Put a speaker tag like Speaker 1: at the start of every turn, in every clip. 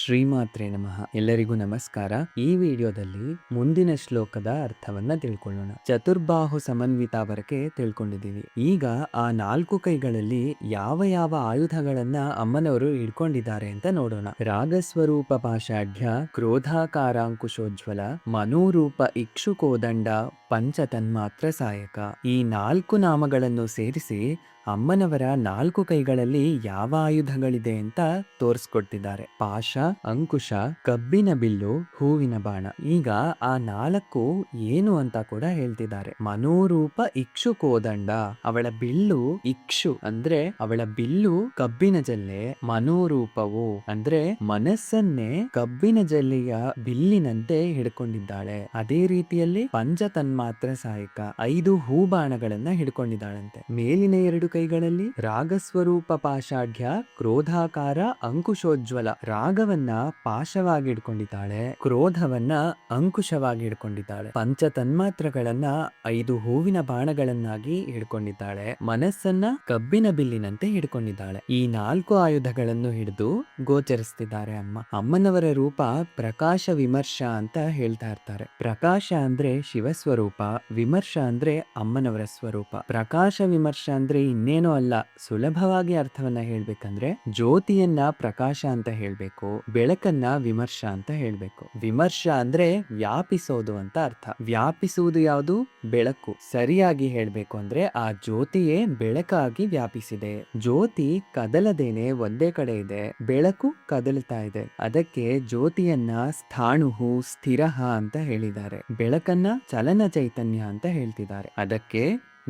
Speaker 1: ಶ್ರೀಮಾತ್ರೆ ನಮಃ. ಎಲ್ಲರಿಗೂ ನಮಸ್ಕಾರ. ಈ ವಿಡಿಯೋದಲ್ಲಿ ಮುಂದಿನ ಶ್ಲೋಕದ ಅರ್ಥವನ್ನ ತಿಳ್ಕೊಳ್ಳೋಣ. ಚತುರ್ಬಾಹು ಸಮನ್ವಿತವರೆಗೆ ತಿಳ್ಕೊಂಡಿದ್ದೀವಿ. ಈಗ ಆ 4 ಕೈಗಳಲ್ಲಿ ಯಾವ ಯಾವ ಆಯುಧಗಳನ್ನ ಅಮ್ಮನವರು ಹಿಡ್ಕೊಂಡಿದ್ದಾರೆ ಅಂತ ನೋಡೋಣ. ರಾಗಸ್ವರೂಪ ಪಾಷಾಢ್ಯ, ಕ್ರೋಧಾಕಾರಾಂಕುಶೋಜ್ವಲ, ಮನೋರೂಪ ಇಕ್ಷುಕೋದಂಡ, ಪಂಚತನ್ಮಾತ್ರ ಸಾಯಕ. ಈ 4 ನಾಮಗಳನ್ನು ಸೇರಿಸಿ ಅಮ್ಮನವರ 4 ಕೈಗಳಲ್ಲಿ ಯಾವ ಆಯುಧಗಳಿದೆ ಅಂತ ತೋರಿಸ್ಕೊಡ್ತಿದ್ದಾರೆ. ಪಾಶ, ಅಂಕುಶ, ಕಬ್ಬಿನ ಬಿಲ್ಲು, ಹೂವಿನ ಬಾಣ. ಈಗ ಆ 4 ಏನು ಅಂತ ಕೂಡ ಹೇಳ್ತಿದ್ದಾರೆ. ಮನೋರೂಪ ಇಕ್ಷು ಕೋದಂಡ, ಅವಳ ಬಿಲ್ಲು ಇಕ್ಷು ಅಂದ್ರೆ ಅವಳ ಬಿಲ್ಲು ಕಬ್ಬಿನ ಜಲ್ಲೆ. ಮನೋರೂಪವು ಅಂದ್ರೆ ಮನಸ್ಸನ್ನೇ ಕಬ್ಬಿನ ಜಲ್ಲೆಯ ಬಿಲ್ಲಿನಂತೆ ಹಿಡ್ಕೊಂಡಿದ್ದಾಳೆ. ಅದೇ ರೀತಿಯಲ್ಲಿ ಪಂಚತನ್ಮಾತ್ರ ಸಾಯಕ 5 ಹೂಬಾಣಗಳನ್ನ ಹಿಡ್ಕೊಂಡಿದ್ದಾಳಂತೆ. ಮೇಲಿನ 2 ಕೈಗಳಲ್ಲಿ ರಾಗಸ್ವರೂಪ ಪಾಷಾಢ್ಯ, ಕ್ರೋಧಾಕಾರ, ಅಂಕುಶೋಜ್ವಲ. ರಾಗವನ್ನ ಪಾಶವಾಗಿ ಹಿಡ್ಕೊಂಡಿದ್ದಾಳೆ, ಕ್ರೋಧವನ್ನ ಅಂಕುಶವಾಗಿ ಹಿಡ್ಕೊಂಡಿದ್ದಾಳೆ, ಪಂಚತನ್ಮಾತ್ರಗಳನ್ನ 5 ಹೂವಿನ ಬಾಣಗಳನ್ನಾಗಿ ಹಿಡ್ಕೊಂಡಿದ್ದಾಳೆ, ಮನಸ್ಸನ್ನ ಕಬ್ಬಿನ ಬಿಲ್ಲಿನಂತೆ ಹಿಡ್ಕೊಂಡಿದ್ದಾಳೆ. ಈ 4 ಆಯುಧಗಳನ್ನು ಹಿಡಿದು ಗೋಚರಿಸ್ತಿದ್ದಾರೆ ಅಮ್ಮ. ಅಮ್ಮನವರ ರೂಪ ಪ್ರಕಾಶ ವಿಮರ್ಶ ಅಂತ ಹೇಳ್ತಾ ಇರ್ತಾರೆ. ಪ್ರಕಾಶ ಅಂದ್ರೆ ಶಿವಸ್ವರೂಪ, ವಿಮರ್ಶ ಅಂದ್ರೆ ಅಮ್ಮನವರ ಸ್ವರೂಪ. ಪ್ರಕಾಶ ವಿಮರ್ಶ ಅಂದ್ರೆ ಇನ್ನೇನೋ ಅಲ್ಲ. ಸುಲಭವಾಗಿ ಅರ್ಥವನ್ನ ಹೇಳ್ಬೇಕಂದ್ರೆ ಜ್ಯೋತಿಯನ್ನ ಪ್ರಕಾಶ ಅಂತ ಹೇಳ್ಬೇಕು, ಬೆಳಕನ್ನ ವಿಮರ್ಶ ಅಂತ ಹೇಳ್ಬೇಕು. ವಿಮರ್ಶ ಅಂದ್ರೆ ವ್ಯಾಪಿಸೋದು ಅಂತ ಅರ್ಥ. ವ್ಯಾಪಿಸುವುದು ಯಾವುದು? ಬೆಳಕು. ಸರಿಯಾಗಿ ಹೇಳ್ಬೇಕು ಅಂದ್ರೆ ಆ ಜ್ಯೋತಿಯೇ ಬೆಳಕಾಗಿ ವ್ಯಾಪಿಸಿದೆ. ಜ್ಯೋತಿ ಕದಲದೇನೆ ಒಂದೇ ಕಡೆ ಇದೆ, ಬೆಳಕು ಕದಲ್ತಾ ಇದೆ. ಅದಕ್ಕೆ ಜ್ಯೋತಿಯನ್ನ ಸ್ಥಾಣುಹು ಸ್ಥಿರಹ ಅಂತ ಹೇಳಿದ್ದಾರೆ, ಬೆಳಕನ್ನ ಚಲನ ಚೈತನ್ಯ ಅಂತ ಹೇಳ್ತಿದ್ದಾರೆ. ಅದಕ್ಕೆ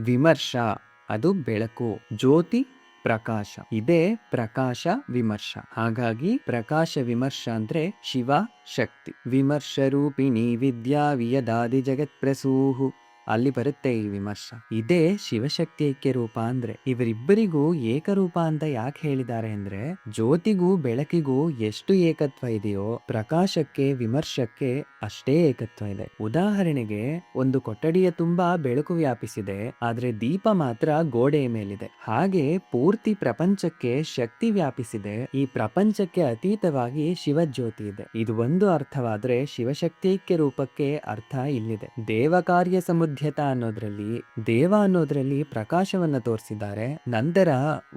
Speaker 1: ವಿಮರ್ಶ ಅದು ಬೆಳಕು, ಜ್ಯೋತಿ ಪ್ರಕಾಶ. ಇದೇ ಪ್ರಕಾಶ ವಿಮರ್ಶ. ಹಾಗಾಗಿ ಪ್ರಕಾಶ ವಿಮರ್ಶ ಅಂದ್ರೆ ಶಿವ ಶಕ್ತಿ. ವಿಮರ್ಶ ರೂಪಿಣಿ ವಿದ್ಯಾ ವಿಯದಾದಿ ಜಗತ್ ಪ್ರಸೂಹು, ಅಲ್ಲಿ ಬರುತ್ತೆ ಈ ವಿಮರ್ಶ. ಇದೇ ಶಿವಶಕ್ತಿ ಐಕ್ಯ ರೂಪ ಅಂದ್ರೆ. ಇವರಿಬ್ಬರಿಗೂ ಏಕರೂಪ ಅಂತ ಯಾಕೆ ಹೇಳಿದ್ದಾರೆ ಅಂದ್ರೆ ಜ್ಯೋತಿಗೂ ಬೆಳಕಿಗೂ ಎಷ್ಟು ಏಕತ್ವ ಇದೆಯೋ ಪ್ರಕಾಶಕ್ಕೆ ವಿಮರ್ಶಕ್ಕೆ ಅಷ್ಟೇ ಏಕತ್ವ ಇದೆ. ಉದಾಹರಣೆಗೆ ಒಂದು ಕೊಠಡಿಯ ತುಂಬಾ ಬೆಳಕು ವ್ಯಾಪಿಸಿದೆ, ಆದ್ರೆ ದೀಪ ಮಾತ್ರ ಗೋಡೆಯ ಮೇಲಿದೆ. ಹಾಗೆ ಪೂರ್ತಿ ಪ್ರಪಂಚಕ್ಕೆ ಶಕ್ತಿ ವ್ಯಾಪಿಸಿದೆ, ಈ ಪ್ರಪಂಚಕ್ಕೆ ಅತೀತವಾಗಿ ಶಿವಜ್ಯೋತಿ ಇದೆ. ಇದು ಒಂದು ಅರ್ಥವಾದ್ರೆ ಶಿವಶಕ್ತೈಕ್ಯ ರೂಪಕ್ಕೆ ಅರ್ಥ ಇಲ್ಲಿದೆ. ದೇವಕಾರ್ಯ ಸಮುದ್ರತ ಅನ್ನೋದ್ರಲ್ಲಿ ದೇವ ಅನ್ನೋದ್ರಲ್ಲಿ ಪ್ರಕಾಶವನ್ನ ತೋರಿಸಿದ್ದಾರೆ. ನಂತರ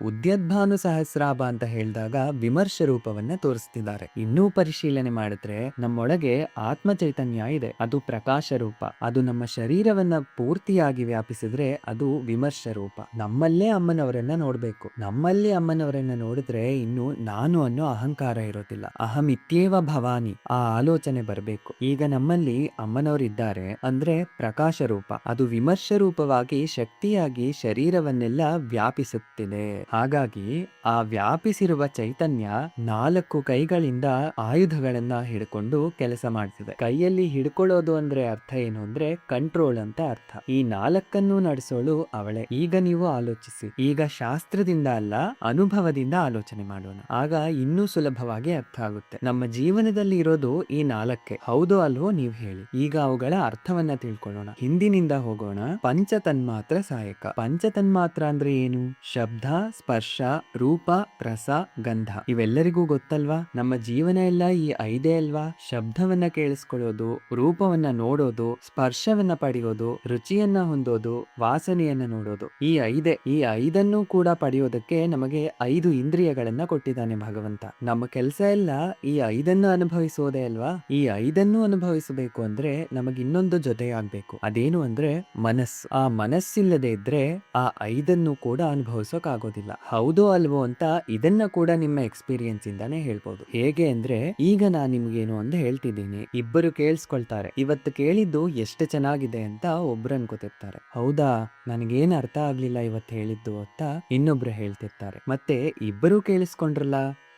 Speaker 1: ಉದ್ಯದ್ಭಾನು ಸಹಸ್ರಾಭ ಅಂತ ಹೇಳಿದಾಗ ವಿಮರ್ಶ ರೂಪವನ್ನ ತೋರಿಸ್ತಿದ್ದಾರೆ. ಇನ್ನೂ ಪರಿಶೀಲನೆ ಮಾಡಿದ್ರೆ ನಮ್ಮೊಳಗೆ ಆತ್ಮ ಚೈತನ್ಯ ಇದೆ, ಅದು ಪ್ರಕಾಶ ರೂಪ. ಅದು ನಮ್ಮ ಶರೀರವನ್ನ ಪೂರ್ತಿಯಾಗಿ ವ್ಯಾಪಿಸಿದ್ರೆ ಅದು ವಿಮರ್ಶ ರೂಪ. ನಮ್ಮಲ್ಲೇ ಅಮ್ಮನವರನ್ನ ನೋಡ್ಬೇಕು. ನಮ್ಮಲ್ಲಿ ಅಮ್ಮನವರನ್ನ ನೋಡಿದ್ರೆ ಇನ್ನು ನಾನು ಅನ್ನೋ ಅಹಂಕಾರ ಇರೋದಿಲ್ಲ. ಅಹಮಿತ್ಯೇವ ಭವಾನಿ ಆ ಆಲೋಚನೆ ಬರಬೇಕು. ಈಗ ನಮ್ಮಲ್ಲಿ ಅಮ್ಮನವರಿದ್ದಾರೆ ಅಂದ್ರೆ ಪ್ರಕಾಶ ರೂಪ, ಅದು ವಿಮರ್ಶ ರೂಪವಾಗಿ ಶಕ್ತಿಯಾಗಿ ಶರೀರವನ್ನೆಲ್ಲ ವ್ಯಾಪಿಸುತ್ತಿದೆ. ಹಾಗಾಗಿ ಆ ವ್ಯಾಪಿಸಿರುವ ಚೈತನ್ಯ 4 ಕೈಗಳಿಂದ ಆಯುಧಗಳನ್ನ ಹಿಡ್ಕೊಂಡು ಕೆಲಸ ಮಾಡ್ತಿದೆ. ಕೈಯಲ್ಲಿ ಹಿಡ್ಕೊಳ್ಳೋದು ಅಂದ್ರೆ ಅರ್ಥ ಏನು ಅಂದ್ರೆ ಕಂಟ್ರೋಲ್ ಅಂತ ಅರ್ಥ. ಈ 4 ನಡೆಸೋಳು ಅವಳೆ. ಈಗ ನೀವು ಆಲೋಚಿಸಿ. ಈಗ ಶಾಸ್ತ್ರದಿಂದ ಅಲ್ಲ, ಅನುಭವದಿಂದ ಆಲೋಚನೆ ಮಾಡೋಣ. ಆಗ ಇನ್ನೂ ಸುಲಭವಾಗಿ ಅರ್ಥ ಆಗುತ್ತೆ. ನಮ್ಮ ಜೀವನದಲ್ಲಿ ಇರೋದು ಈ 4. ಹೌದು ಅಲ್ವೋ ನೀವು ಹೇಳಿ. ಈಗ ಅವುಗಳ ಅರ್ಥವನ್ನ ತಿಳ್ಕೊಳ್ಳೋಣ. ಹಿಂದಿನಿಂದ ಹೋಗೋಣ. ಪಂಚತನ್ಮಾತ್ರ ಸಾಯಕ. ಪಂಚತನ್ಮಾತ್ರ ಅಂದ್ರೆ ಏನು? ಶಬ್ದ, ಸ್ಪರ್ಶ, ರೂಪ, ರಸ, ಗಂಧ. ಇವೆಲ್ಲರಿಗೂ ಗೊತ್ತಲ್ವಾ? ನಮ್ಮ ಜೀವನ ಎಲ್ಲ ಈ 5 ಅಲ್ವಾ? ಶಬ್ದವನ್ನ ಕೇಳಿಸ್ಕೊಳ್ಳೋದು, ರೂಪವನ್ನ ನೋಡೋದು, ಸ್ಪರ್ಶವನ್ನ ಪಡೆಯೋದು, ರುಚಿಯನ್ನ ಹೊಂದೋದು, ವಾಸನೆಯನ್ನ ನೋಡೋದು. ಈ 5. ಈ 5 ಕೂಡ ಪಡೆಯೋದಕ್ಕೆ ನಮಗೆ 5 ಇಂದ್ರಿಯಗಳನ್ನ ಕೊಟ್ಟಿದ್ದಾನೆ ಭಗವಂತ. ನಮ್ಮ ಕೆಲಸ ಎಲ್ಲ ಈ 5 ಅನುಭವಿಸೋದೇ ಅಲ್ವಾ? ಈ 5 ಅನುಭವಿಸಬೇಕು ಅಂದ್ರೆ ನಮಗೆ ಇನ್ನೊಂದು ಜೊತೆಯಾಗ್ಬೇಕು. ಅದೇನು ಅಂದ್ರೆ ಮನಸ್ಸು. ಆ ಮನಸ್ಸಿಲ್ಲದೆ ಇದ್ರೆ ಆ 5 ಕೂಡ ಅನುಭವಿಸೋಕ್ ಆಗೋದಿಲ್ಲ. ಹೌದೋ ಅಲ್ವೋ ಅಂತ ಇದನ್ನ ಕೂಡ ನಿಮ್ಮ ಎಕ್ಸ್ಪೀರಿಯನ್ಸ್ ಇಂದಾನೆ ಹೇಳ್ಬೋದು. ಹೇಗೆ ಅಂದ್ರೆ ಈಗ ನಾನ್ ನಿಮ್ಗೇನು ಅಂತ ಹೇಳ್ತಿದ್ದೀನಿ, ಇಬ್ಬರು ಕೇಳಿಸ್ಕೊಳ್ತಾರೆ. ಇವತ್ತು ಕೇಳಿದ್ದು ಎಷ್ಟು ಚೆನ್ನಾಗಿದೆ ಅಂತ ಒಬ್ರು ಅನ್ಕೋತಿರ್ತಾರೆ. ಹೌದಾ, ನನಗೇನ್ ಅರ್ಥ ಆಗ್ಲಿಲ್ಲ ಇವತ್ತು ಹೇಳಿದ್ದು ಅಂತ ಇನ್ನೊಬ್ರು ಹೇಳ್ತಿರ್ತಾರೆ. ಮತ್ತೆ ಇಬ್ಬರು ಕೇಳಿಸ್ಕೊಂಡ್ರಲ್ಲ,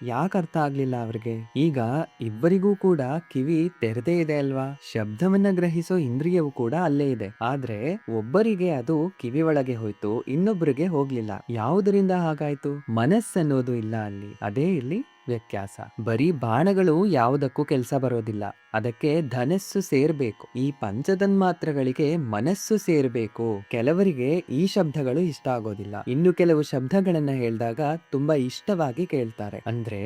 Speaker 1: ಯಾಕೆ ಅರ್ಥ ಆಗ್ಲಿಲ್ಲ ಅವ್ರಿಗೆ? ಈಗ ಇಬ್ಬರಿಗೂ ಕೂಡ ಕಿವಿ ತೆರೆದೇ ಇದೆ ಅಲ್ವಾ? ಶಬ್ದವನ್ನ ಗ್ರಹಿಸೋ ಇಂದ್ರಿಯವು ಕೂಡ ಅಲ್ಲೇ ಇದೆ. ಆದ್ರೆ ಒಬ್ಬರಿಗೆ ಅದು ಕಿವಿ ಒಳಗೆ ಹೋಯ್ತು, ಇನ್ನೊಬ್ಬರಿಗೆ ಹೋಗ್ಲಿಲ್ಲ. ಯಾವುದರಿಂದ ಹಾಗಾಯ್ತು? ಮನಸ್ಸನ್ನೋದು ಇಲ್ಲ ಅಲ್ಲಿ. ಅದೇ ಇಲ್ಲಿ ವ್ಯತ್ಯಾಸ. ಬರೀ ಬಾಣಗಳು ಯಾವುದಕ್ಕೂ ಕೆಲಸ ಬರೋದಿಲ್ಲ, ಅದಕ್ಕೆ ಧನಸ್ಸು ಸೇರ್ಬೇಕು. ಈ ಪಂಚತನ್ಮಾತ್ರಗಳಿಗೆ ಮನಸ್ಸು ಸೇರ್ಬೇಕು. ಕೆಲವರಿಗೆ ಈ ಶಬ್ದಗಳು ಇಷ್ಟ ಆಗೋದಿಲ್ಲ, ಇನ್ನು ಕೆಲವು ಶಬ್ದಗಳನ್ನ ಹೇಳಿದಾಗ ತುಂಬಾ ಇಷ್ಟವಾಗಿ ಕೇಳ್ತಾರೆ. ಅಂದ್ರೆ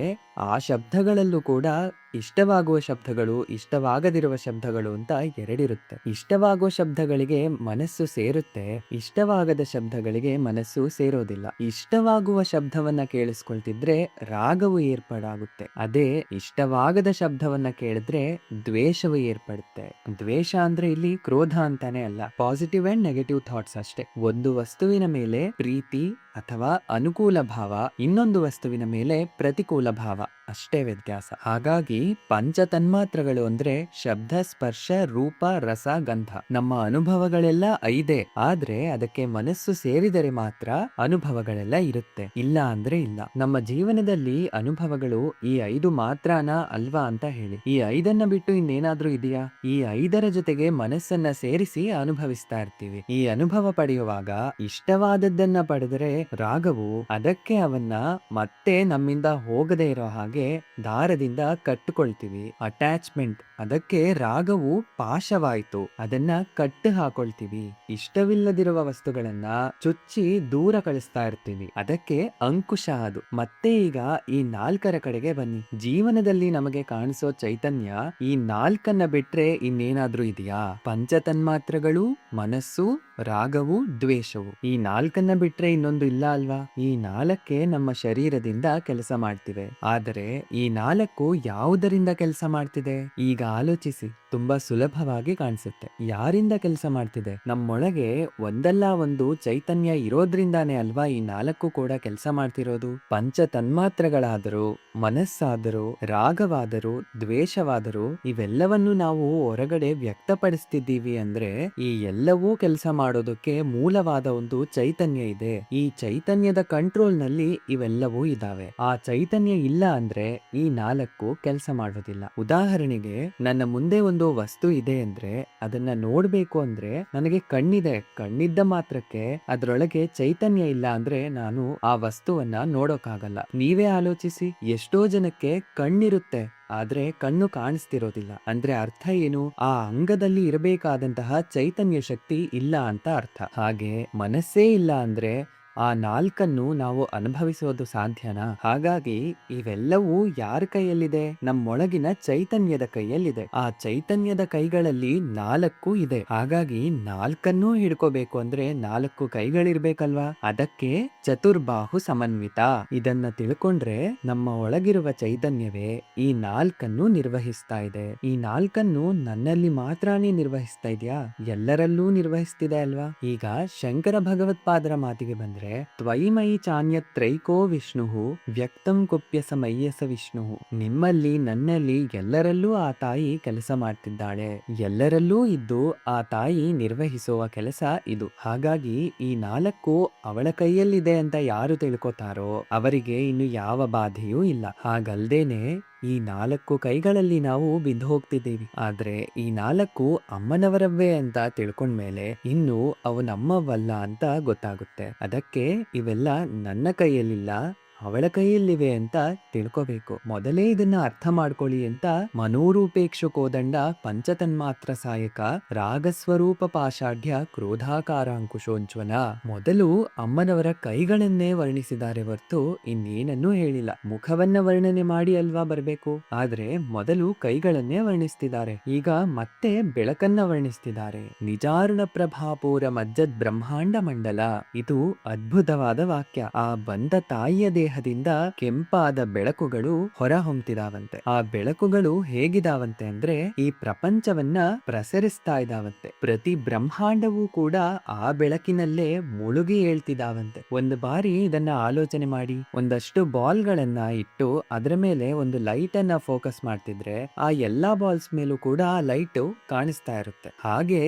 Speaker 1: ಆ ಶಬ್ದಗಳಲ್ಲೂ ಕೂಡ ಇಷ್ಟವಾಗುವ ಶಬ್ದಗಳು, ಇಷ್ಟವಾಗದಿರುವ ಶಬ್ದಗಳು ಅಂತ ಎರಡಿರುತ್ತೆ. ಇಷ್ಟವಾಗುವ ಶಬ್ದಗಳಿಗೆ ಮನಸ್ಸು ಸೇರುತ್ತೆ, ಇಷ್ಟವಾಗದ ಶಬ್ದಗಳಿಗೆ ಮನಸ್ಸು ಸೇರೋದಿಲ್ಲ. ಇಷ್ಟವಾಗುವ ಶಬ್ದವನ್ನ ಕೇಳಿಸ್ಕೊಳ್ತಿದ್ರೆ ರಾಗವು ಏರ್ಪಾಡಾಗುತ್ತೆ. ಅದೇ ಇಷ್ಟವಾಗದ ಶಬ್ದವನ್ನ ಕೇಳಿದ್ರೆ ದ್ವೇಷವು ಏರ್ಪಡುತ್ತೆ. ದ್ವೇಷ ಅಂದ್ರೆ ಇಲ್ಲಿ ಕ್ರೋಧ ಅಂತಾನೆ ಅಲ್ಲ, ಪಾಸಿಟಿವ್ ಅಂಡ್ ನೆಗೆಟಿವ್ ಥಾಟ್ಸ್ ಅಷ್ಟೇ. ಒಂದು ವಸ್ತುವಿನ ಮೇಲೆ ಪ್ರೀತಿ ಅಥವಾ ಅನುಕೂಲ ಭಾವ, ಇನ್ನೊಂದು ವಸ್ತುವಿನ ಮೇಲೆ ಪ್ರತಿಕೂಲ ಭಾವ, ಅಷ್ಟೇ ವ್ಯತ್ಯಾಸ. ಹಾಗಾಗಿ ಪಂಚ ತನ್ಮಾತ್ರಗಳು ಅಂದ್ರೆ ಶಬ್ದ, ಸ್ಪರ್ಶ, ರೂಪ, ರಸ, ಗಂಧ. ನಮ್ಮ ಅನುಭವಗಳೆಲ್ಲ 5, ಆದ್ರೆ ಅದಕ್ಕೆ ಮನಸ್ಸು ಸೇರಿದರೆ ಮಾತ್ರ ಅನುಭವಗಳೆಲ್ಲ ಇರುತ್ತೆ, ಇಲ್ಲ ಅಂದ್ರೆ ಇಲ್ಲ. ನಮ್ಮ ಜೀವನದಲ್ಲಿ ಅನುಭವಗಳು ಈ 5 ಮಾತ್ರನಾ ಅಲ್ವಾ ಅಂತ ಹೇಳಿ, ಈ 5 ಬಿಟ್ಟು ಇನ್ನೇನಾದ್ರೂ ಇದೆಯಾ? ಈ 5ರ ಜೊತೆಗೆ ಮನಸ್ಸನ್ನ ಸೇರಿಸಿ ಅನುಭವಿಸ್ತಾ ಇರ್ತೀವಿ. ಈ ಅನುಭವ ಪಡೆಯುವಾಗ ಇಷ್ಟವಾದದ್ದನ್ನ ಪಡೆದರೆ ರಾಗವು ಅದಕ್ಕೆ ಅವನ್ನ ಮತ್ತೆ ನಮ್ಮಿಂದ ಹೋಗದೆ ಇರೋ ಹಾಗೆ ದಾರದಿಂದ ಕಟ್ಟಿಕೊಳ್ತೀವಿ. ಅಟ್ಯಾಚ್ಮೆಂಟ್, ಅದಕ್ಕೆ ರಾಗವು ಪಾಶವಾಯ್ತು, ಅದನ್ನ ಕಟ್ಟು ಹಾಕೊಳ್ತೀವಿ. ಇಷ್ಟವಿಲ್ಲದಿರುವ ವಸ್ತುಗಳನ್ನ ಚುಚ್ಚಿ ದೂರ ಕಳಿಸ್ತಾ ಇರ್ತೀವಿ, ಅದಕ್ಕೆ ಅಂಕುಶ ಅದು. ಮತ್ತೆ ಈಗ ಈ 4ರ ಕಡೆಗೆ ಬನ್ನಿ. ಜೀವನದಲ್ಲಿ ನಮಗೆ ಕಾಣಿಸೋ ಚೈತನ್ಯ ಈ 4ನ್ನ ಬಿಟ್ರೆ ಇನ್ನೇನಾದ್ರೂ ಇದೆಯಾ? ಪಂಚತನ್ಮಾತ್ರಗಳು, ಮನಸ್ಸು, ರಾಗವು, ದ್ವೇಷವು, ಈ 4ನ್ನ ಬಿಟ್ರೆ ಇನ್ನೊಂದು ಇಲ್ಲ ಅಲ್ವಾ? ಈ 4ಕ್ಕೆ ನಮ್ಮ ಶರೀರದಿಂದ ಕೆಲಸ ಮಾಡ್ತಿವೆ. ಆದರೆ ಈ 4 ಯಾವುದರಿಂದ ಕೆಲಸ ಮಾಡ್ತಿದೆ? ಈಗ ಆಲೋಚಿಸಿ, ತುಂಬಾ ಸುಲಭವಾಗಿ ಕಾಣಿಸುತ್ತೆ. ಯಾರಿಂದ ಕೆಲಸ ಮಾಡ್ತಿದೆ? ನಮ್ಮೊಳಗೆ ಒಂದಲ್ಲ ಒಂದು ಚೈತನ್ಯ ಇರೋದ್ರಿಂದಾನೇ ಅಲ್ವಾ ಈ 4 ಕೂಡ ಕೆಲಸ ಮಾಡ್ತಿರೋದು. ಪಂಚ ತನ್ಮಾತ್ರಗಳಾದರೂ, ಮನಸ್ಸಾದರೂ, ರಾಗವಾದರೂ, ದ್ವೇಷವಾದರೂ, ಇವೆಲ್ಲವನ್ನು ನಾವು ಹೊರಗಡೆ ವ್ಯಕ್ತಪಡಿಸ್ತಿದ್ದೀವಿ ಅಂದ್ರೆ ಈ ಎಲ್ಲವೂ ಕೆಲಸ ಮಾಡೋದಕ್ಕೆ ಮೂಲವಾದ ಒಂದು ಚೈತನ್ಯ ಇದೆ. ಈ ಚೈತನ್ಯದ ಕಂಟ್ರೋಲ್ ನಲ್ಲಿ ಇವೆಲ್ಲವೂ ಇದಾವೆ. ಆ ಚೈತನ್ಯ ಇಲ್ಲ ಅಂದ್ರೆ ಈ 4 ಕೆಲಸ ಮಾಡೋದಿಲ್ಲ. ಉದಾಹರಣೆಗೆ, ನನ್ನ ಮುಂದೆ ಒಂದು ವಸ್ತು ಇದೆ ಅಂದ್ರೆ ಅದನ್ನ ನೋಡ್ಬೇಕು ಅಂದ್ರೆ ನನಗೆ ಕಣ್ಣಿದೆ, ಕಣ್ಣಿದ್ದ ಮಾತ್ರಕ್ಕೆ ಅದ್ರೊಳಗೆ ಚೈತನ್ಯ ಇಲ್ಲ ಅಂದ್ರೆ ನಾನು ಆ ವಸ್ತುವನ್ನ ನೋಡೋಕ್ಕಾಗಲ್ಲ. ನೀವೇ ಆಲೋಚಿಸಿ, ಎಷ್ಟೋ ಜನಕ್ಕೆ ಕಣ್ಣಿರುತ್ತೆ ಆದ್ರೆ ಕಣ್ಣು ಕಾಣಿಸ್ತಿರೋದಿಲ್ಲ ಅಂದ್ರೆ ಅರ್ಥ ಏನು? ಆ ಅಂಗದಲ್ಲಿ ಇರಬೇಕಾದಂತಹ ಚೈತನ್ಯ ಶಕ್ತಿ ಇಲ್ಲ ಅಂತ ಅರ್ಥ. ಹಾಗೆ ಮನಸ್ಸೇ ಇಲ್ಲ ಅಂದ್ರೆ ಆ 4ನ್ನು ನಾವು ಅನುಭವಿಸೋದು ಸಾಧ್ಯನಾ? ಹಾಗಾಗಿ ಇವೆಲ್ಲವೂ ಯಾರ ಕೈಯಲ್ಲಿದೆ? ನಮ್ಮೊಳಗಿನ ಚೈತನ್ಯದ ಕೈಯಲ್ಲಿದೆ. ಆ ಚೈತನ್ಯದ ಕೈಗಳಲ್ಲಿ 4 ಇದೆ. ಹಾಗಾಗಿ 4ನ್ನೂ ಹಿಡ್ಕೋಬೇಕು ಅಂದ್ರೆ 4 ಕೈಗಳಿರ್ಬೇಕಲ್ವಾ? ಅದಕ್ಕೆ ಚತುರ್ಬಾಹು ಸಮನ್ವಿತ. ಇದನ್ನ ತಿಳ್ಕೊಂಡ್ರೆ ನಮ್ಮ ಒಳಗಿರುವ ಚೈತನ್ಯವೇ ಈ 4ನ್ನು ನಿರ್ವಹಿಸ್ತಾ ಇದೆ. ಈ 4ನ್ನು ನನ್ನಲ್ಲಿ ಮಾತ್ರನೇ ನಿರ್ವಹಿಸ್ತಾ ಇದೆಯಾ? ಎಲ್ಲರಲ್ಲೂ ನಿರ್ವಹಿಸ್ತಿದೆ ಅಲ್ವಾ? ಈಗ ಶಂಕರ ಭಗವತ್ಪಾದರ ಮಾತಿಗೆ ಬಂದ್ರೆ, ತ್ವಯಿಮಯಿ ಚಾನ್ಯತ್ರೈಕೋ ವಿಷ್ಣುಃ ವ್ಯಕ್ತಂ ಕುಪ್ಯಸ ಮಯ್ಯಸ ವಿಷ್ಣುಃ. ನಿಮ್ಮಲ್ಲಿ, ನನ್ನಲ್ಲಿ, ಎಲ್ಲರಲ್ಲೂ ಆ ತಾಯಿ ಕೆಲಸ ಮಾಡ್ತಿದ್ದಾಳೆ. ಎಲ್ಲರಲ್ಲೂ ಇದ್ದು ಆ ತಾಯಿ ನಿರ್ವಹಿಸುವ ಕೆಲಸ ಇದು. ಹಾಗಾಗಿ ಈ 4 ಅವಳ ಕೈಯಲ್ಲಿದೆ ಅಂತ ಯಾರು ತಿಳ್ಕೊತಾರೋ ಅವರಿಗೆ ಇನ್ನು ಯಾವ ಬಾಧೆಯೂ ಇಲ್ಲ. ಹಾಗಲ್ದೇನೆ ಈ 4 ಕೈಗಳಲ್ಲಿ ನಾವು ಬಿದ್ದು ಹೋಗ್ತಿದ್ದೀವಿ. ಆದ್ರೆ ಈ 4 ಅಮ್ಮನವರವೇ ಅಂತ ತಿಳ್ಕೊಂಡ್ಮೇಲೆ ಇನ್ನು ಅವು ನಮ್ಮವಲ್ಲ ಅಂತ ಗೊತ್ತಾಗುತ್ತೆ. ಅದಕ್ಕೆ ಇವೆಲ್ಲ ನನ್ನ ಕೈಯಲ್ಲಿಲ್ಲ, ಅವಳ ಕೈಯಲ್ಲಿವೆ ಅಂತ ತಿಳ್ಕೋಬೇಕು. ಮೊದಲೇ ಇದನ್ನ ಅರ್ಥ ಮಾಡ್ಕೊಳ್ಳಿ ಅಂತ ಮನೋರೂಪೇಕ್ಷು ಕೋದಂಡ ಪಂಚತನ್ಮಾತ್ರ ಸಾಯಕ ರಾಗಸ್ವರೂಪ ಪಾಷಾಢ್ಯ ಕ್ರೋಧಾಕಾರಾಂಕುಶೋಜ್ವಲ ಮೊದಲು ಅಮ್ಮನವರ ಕೈಗಳನ್ನೇ ವರ್ಣಿಸಿದ್ದಾರೆ ಹೊರತು ಇನ್ನೇನನ್ನೂ ಹೇಳಿಲ್ಲ. ಮುಖವನ್ನ ವರ್ಣನೆ ಮಾಡಿ ಅಲ್ವಾ ಬರ್ಬೇಕು, ಆದ್ರೆ ಮೊದಲು ಕೈಗಳನ್ನೇ ವರ್ಣಿಸ್ತಿದ್ದಾರೆ. ಈಗ ಮತ್ತೆ ಬೆಳಕನ್ನ ವರ್ಣಿಸ್ತಿದ್ದಾರೆ. ನಿಜಾರುಣ ಪ್ರಭಾಪೂರ ಮಜ್ಜದ್ ಬ್ರಹ್ಮಾಂಡ ಮಂಡಲ. ಇದು ಅದ್ಭುತವಾದ ವಾಕ್ಯ. ಆ ಬಂದ ತಾಯಿಯ ದೇಹದಿಂದ ಕೆಂಪಾದ ಬೆಳಕುಗಳು ಹೊರ ಹೊಮ್ತಿದಾವಂತೆ. ಆ ಬೆಳಕುಗಳು ಹೇಗಿದಾವಂತೆ ಅಂದ್ರೆ ಈ ಪ್ರಪಂಚವನ್ನ ಪ್ರಸರಿಸ್ತಾ ಇದಾವಂತೆ. ಪ್ರತಿ ಬ್ರಹ್ಮಾಂಡವೂ ಕೂಡ ಆ ಬೆಳಕಿನಲ್ಲೇ ಮುಳುಗಿ ಹೇಳ್ತಿದಾವಂತೆ. ಒಂದು ಬಾರಿ ಇದನ್ನ ಆಲೋಚನೆ ಮಾಡಿ, ಒಂದಷ್ಟು ಬಾಲ್ ಗಳನ್ನ ಇಟ್ಟು ಅದರ ಮೇಲೆ ಒಂದು ಲೈಟ್ ಅನ್ನ ಫೋಕಸ್ ಮಾಡ್ತಿದ್ರೆ ಆ ಎಲ್ಲಾ ಬಾಲ್ಸ್ ಮೇಲೂ ಕೂಡ ಆ ಲೈಟ್ ಕಾಣಿಸ್ತಾ ಇರುತ್ತೆ. ಹಾಗೆ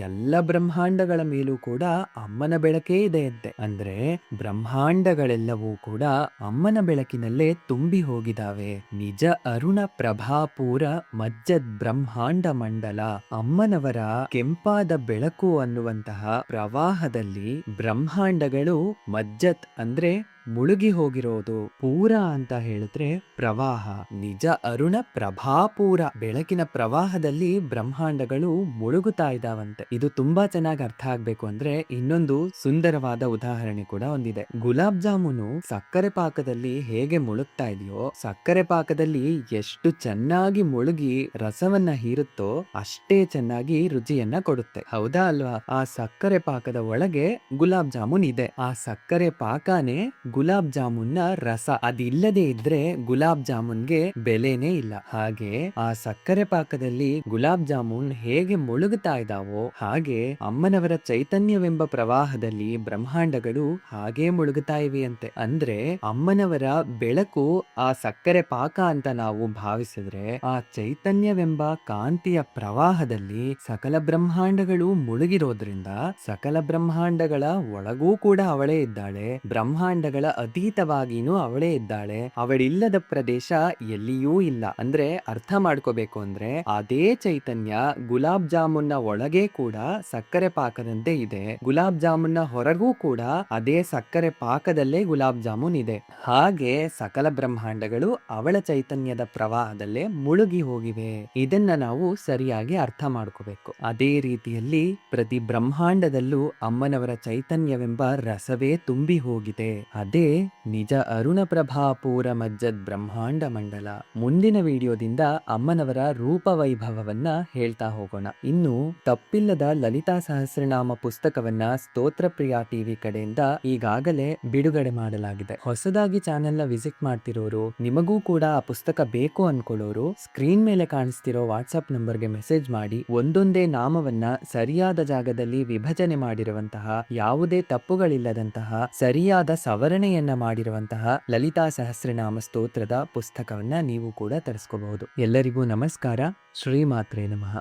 Speaker 1: ಎಲ್ಲ ಬ್ರಹ್ಮಾಂಡಗಳ ಮೇಲೂ ಕೂಡ ಅಮ್ಮನ ಬೆಳಕೇ ಇದೆ ಅಂತೆ. ಅಂದ್ರೆ ಬ್ರಹ್ಮಾಂಡಗಳೆಲ್ಲವೂ ಕೂಡ ಅಮ್ಮನ ಬೆಳಕಿನಲ್ಲೇ ತುಂಬಿ ಹೋಗಿದಾವೆ. ನಿಜ ಅರುಣ ಪ್ರಭಾಪೂರ ಮಜ್ಜದ್ ಬ್ರಹ್ಮಾಂಡ ಮಂಡಲ. ಅಮ್ಮನವರ ಕೆಂಪಾದ ಬೆಳಕು ಅನ್ನುವಂತಹ ಪ್ರವಾಹದಲ್ಲಿ ಬ್ರಹ್ಮಾಂಡಗಳು ಮಜ್ಜತ್ ಅಂದ್ರೆ ಮುಳುಗಿ ಹೋಗಿರೋದು. ಪೂರ ಅಂತ ಹೇಳಿದ್ರೆ ಪ್ರವಾಹ. ನಿಜ ಅರುಣ ಪ್ರಭಾಪೂರ. ಬೆಳಕಿನ ಪ್ರವಾಹದಲ್ಲಿ ಬ್ರಹ್ಮಾಂಡಗಳು ಮುಳುಗುತ್ತಾ ಇದ್ದಾವಂತೆ. ಇದು ತುಂಬಾ ಚೆನ್ನಾಗಿ ಅರ್ಥ ಆಗ್ಬೇಕು ಅಂದ್ರೆ ಇನ್ನೊಂದು ಸುಂದರವಾದ ಉದಾಹರಣೆ ಕೂಡ ಒಂದಿದೆ. ಗುಲಾಬ್ ಜಾಮೂನು ಸಕ್ಕರೆ ಪಾಕದಲ್ಲಿ ಹೇಗೆ ಮುಳುಗ್ತಾ ಇದೆಯೋ, ಸಕ್ಕರೆ ಪಾಕದಲ್ಲಿ ಎಷ್ಟು ಚೆನ್ನಾಗಿ ಮುಳುಗಿ ರಸವನ್ನ ಹೀರುತ್ತೋ ಅಷ್ಟೇ ಚೆನ್ನಾಗಿ ರುಚಿಯನ್ನ ಕೊಡುತ್ತೆ. ಹೌದಾ ಅಲ್ವಾ? ಆ ಸಕ್ಕರೆ ಪಾಕದ ಒಳಗೆ ಗುಲಾಬ್ ಜಾಮೂನ್ ಇದೆ. ಆ ಸಕ್ಕರೆ ಪಾಕನೇ ಗುಲಾಬ್ ಜಾಮೂನ್ನ ರಸ. ಅದಿಲ್ಲದೆ ಇದ್ರೆ ಗುಲಾಬ್ ಜಾಮೂನ್ಗೆ ಬೆಲೆನೇ ಇಲ್ಲ. ಹಾಗೆ ಆ ಸಕ್ಕರೆ ಪಾಕದಲ್ಲಿ ಗುಲಾಬ್ ಜಾಮೂನ್ ಹೇಗೆ ಮುಳುಗುತ್ತಾ ಇದಾವೋ ಹಾಗೆ ಅಮ್ಮನವರ ಚೈತನ್ಯವೆಂಬ ಪ್ರವಾಹದಲ್ಲಿ ಬ್ರಹ್ಮಾಂಡಗಳು ಹಾಗೆ ಮುಳುಗುತ್ತಾ ಇವೆಯಂತೆ. ಅಂದ್ರೆ ಅಮ್ಮನವರ ಬೆಳಕು ಆ ಸಕ್ಕರೆ ಪಾಕ ಅಂತ ನಾವು ಭಾವಿಸಿದ್ರೆ, ಆ ಚೈತನ್ಯವೆಂಬ ಕಾಂತಿಯ ಪ್ರವಾಹದಲ್ಲಿ ಸಕಲ ಬ್ರಹ್ಮಾಂಡಗಳು ಮುಳುಗಿರೋದ್ರಿಂದ ಸಕಲ ಬ್ರಹ್ಮಾಂಡಗಳ ಒಳಗೂ ಕೂಡ ಅವಳೇ ಇದ್ದಾಳೆ, ಬ್ರಹ್ಮಾಂಡಗಳ ಅತೀತವಾಗಿನೂ ಅವಳೇ ಇದ್ದಾಳೆ. ಅವಳಿಲ್ಲದ ಪ್ರದೇಶ ಎಲ್ಲಿಯೂ ಇಲ್ಲ. ಅಂದ್ರೆ ಅರ್ಥ ಮಾಡ್ಕೋಬೇಕು ಅಂದ್ರೆ ಅದೇ ಚೈತನ್ಯ ಗುಲಾಬ್ ಜಾಮೂನ್ನ ಒಳಗೆ ಕೂಡ ಸಕ್ಕರೆ ಪಾಕದಂತೆ ಇದೆ, ಗುಲಾಬ್ ಜಾಮೂನ್ನ ಹೊರಗೂ ಕೂಡ ಅದೇ ಸಕ್ಕರೆ ಪಾಕದಲ್ಲೇ ಗುಲಾಬ್ ಜಾಮೂನ್ ಇದೆ. ಹಾಗೆ ಸಕಲ ಬ್ರಹ್ಮಾಂಡಗಳು ಅವಳ ಚೈತನ್ಯದ ಪ್ರವಾಹದಲ್ಲೇ ಮುಳುಗಿ ಹೋಗಿವೆ. ಇದನ್ನ ನಾವು ಸರಿಯಾಗಿ ಅರ್ಥ ಮಾಡ್ಕೋಬೇಕು. ಅದೇ ರೀತಿಯಲ್ಲಿ ಪ್ರತಿ ಬ್ರಹ್ಮಾಂಡದಲ್ಲೂ ಅಮ್ಮನವರ ಚೈತನ್ಯವೆಂಬ ರಸವೇ ತುಂಬಿ ಹೋಗಿದೆ. ಅದೇ ನಿಜ ಅರುಣ ಪ್ರಭಾಪೂರ ಮಜ್ಜದ್ ಬ್ರಹ್ಮಾಂಡ ಮಂಡಲ. ಮುಂದಿನ ವಿಡಿಯೋದಿಂದ ಅಮ್ಮನವರ ರೂಪ ವೈಭವವನ್ನ ಹೇಳ್ತಾ ಹೋಗೋಣ. ಇನ್ನು ತಪ್ಪಿಲ್ಲದ ಲಲಿತಾ ಸಹಸ್ರನಾಮ ಪುಸ್ತಕವನ್ನ ಸ್ತೋತ್ರ ಪ್ರಿಯಾ ಟಿವಿ ಕಡೆಯಿಂದ ಈಗಾಗಲೇ ಬಿಡುಗಡೆ ಮಾಡಲಾಗಿದೆ. ಹೊಸದಾಗಿ ಚಾನೆಲ್ ನ ವಿಸಿಟ್ ಮಾಡ್ತಿರೋರು, ನಿಮಗೂ ಕೂಡ ಆ ಪುಸ್ತಕ ಬೇಕು ಅನ್ಕೊಳ್ಳೋರು ಸ್ಕ್ರೀನ್ ಮೇಲೆ ಕಾಣಿಸ್ತಿರೋ ವಾಟ್ಸ್ಆಪ್ ನಂಬರ್ಗೆ ಮೆಸೇಜ್ ಮಾಡಿ ಒಂದೊಂದೇ ನಾಮವನ್ನ ಸರಿಯಾದ ಜಾಗದಲ್ಲಿ ವಿಭಜನೆ ಮಾಡಿರುವಂತಹ, ಯಾವುದೇ ತಪ್ಪುಗಳಿಲ್ಲದಂತಹ ಸರಿಯಾದ ಸವರಣೆಯನ್ನ ಮಾಡಿರುವಂತಹ ಲಲಿತಾ ಸಹಸ್ರನಾಮ ಸ್ತೋತ್ರದ ಪುಸ್ತಕವನ್ನ ನೀವು ಕೂಡ ತರಿಸ್ಕೋಬಹುದು. ಎಲ್ಲರಿಗೂ ನಮಸ್ಕಾರ. ಶ್ರೀಮಾತ್ರೇ ನಮಃ.